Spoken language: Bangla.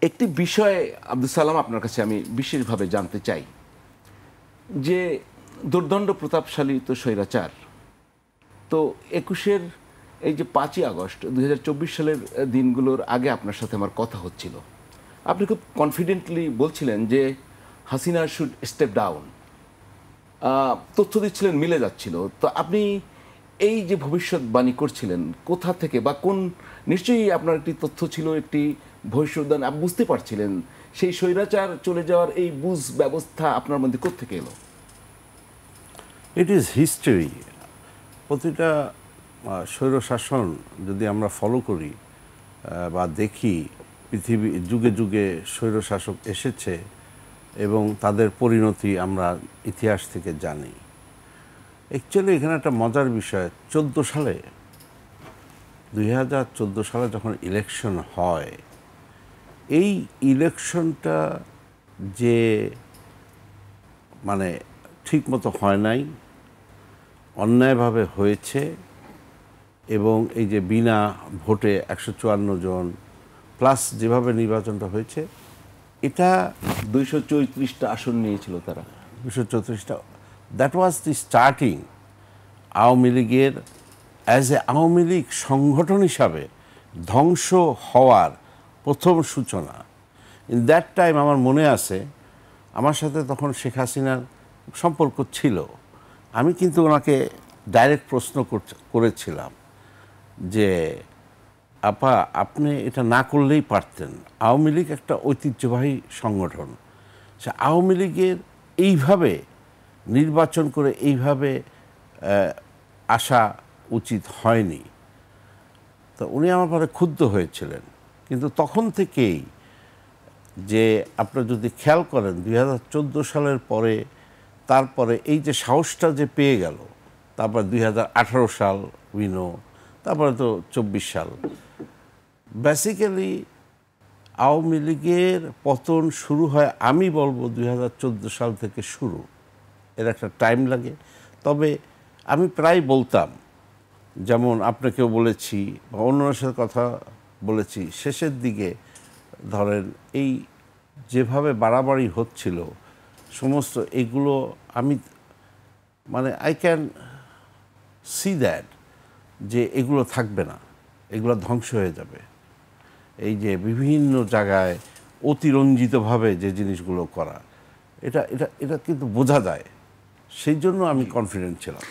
একটি বিষয় আব্দুল সালাম আপনার কাছে আমি বিশেষভাবে জানতে চাই যে দুর্দণ্ড প্রতাপশালী তো স্বৈরাচার, তো ২১-এর এই যে ৫ই আগস্ট ২০২৪ সালের দিনগুলোর আগে আপনার সাথে আমার কথা হচ্ছিল, আপনি খুব কনফিডেন্টলি বলছিলেন যে হাসিনা শুড স্টেপ ডাউন, তথ্য দিচ্ছিলেন মিলে যাচ্ছিল। তো আপনি এই যে ভবিষ্যৎবাণী করছিলেন কোথা থেকে বা কোন, নিশ্চয়ই আপনার একটি তথ্য ছিল, একটি ভবিষ্যৎবাণী, আপনি বুঝতে পারছিলেন সেই স্বৈরাচার চলে যাওয়ার এই বুঝ ব্যবস্থা আপনার মধ্যে কোত্থেকে এলো? It is history. প্রতিটা স্বৈরশাসন যদি আমরা ফলো করি বা দেখি, পৃথিবী যুগে যুগে স্বৈরশাসক এসেছে এবং তাদের পরিণতি আমরা ইতিহাস থেকে জানি। অ্যাকচুয়ালি এখানে একটা মজার বিষয়, 2014 সালে যখন ইলেকশন হয়, এই ইলেকশনটা যে মানে ঠিকমতো হয় নাই, অন্যায়ভাবে হয়েছে, এবং এই যে বিনা ভোটে 154 জন প্লাস যেভাবে নির্বাচনটা হয়েছে, এটা 234টা আসন নিয়েছিল তারা, 234টা। That was the starting Awami লীগের অ্যাজ এ আওয়ামী লীগ সংগঠন হিসাবে ধ্বংস হওয়ার প্রথম সূচনা। ইন দ্যাট টাইম আমার মনে আছে, আমার সাথে তখন শেখ হাসিনার সম্পর্ক ছিল। আমি কিন্তু ওনাকে ডাইরেক্ট প্রশ্ন করেছিলাম যে আপা, আপনি এটা না করলেই পারতেন। আওয়ামী লীগ একটা ঐতিহ্যবাহী সংগঠন, সে আওয়ামী লীগের এইভাবে নির্বাচন করে এইভাবে আসা উচিত হয়নি। তো উনি আমার পরে ক্ষুব্ধ হয়েছিলেন। কিন্তু তখন থেকেই, যে আপনারা যদি খেয়াল করেন 2014 সালের পরে, তারপরে এই যে সাহসটা যে পেয়ে গেল, তারপর 2018 সাল উইনো, তারপরে তো 24 সাল, বেসিক্যালি আওয়ামী লীগের পতন শুরু হয় আমি বলবো 2014 সাল থেকে শুরু। এর একটা টাইম লাগে। তবে আমি প্রায় বলতাম, যেমন আপনাকেও বলেছি বা অন্যদের সাথে কথা বলেছি, শেষের দিকে ধরেন এই যেভাবে বাড়াবাড়ি হচ্ছিল সমস্ত এগুলো, আমি মানে আই ক্যান সি দ্যাট যে এগুলো থাকবে না, এগুলো ধ্বংস হয়ে যাবে। এই যে বিভিন্ন জায়গায় অতিরঞ্জিতভাবে যে জিনিসগুলো করা, এটা এটা এটা কিন্তু বোঝা যায়। সেই জন্য আমি কনফিডেন্ট ছিলাম।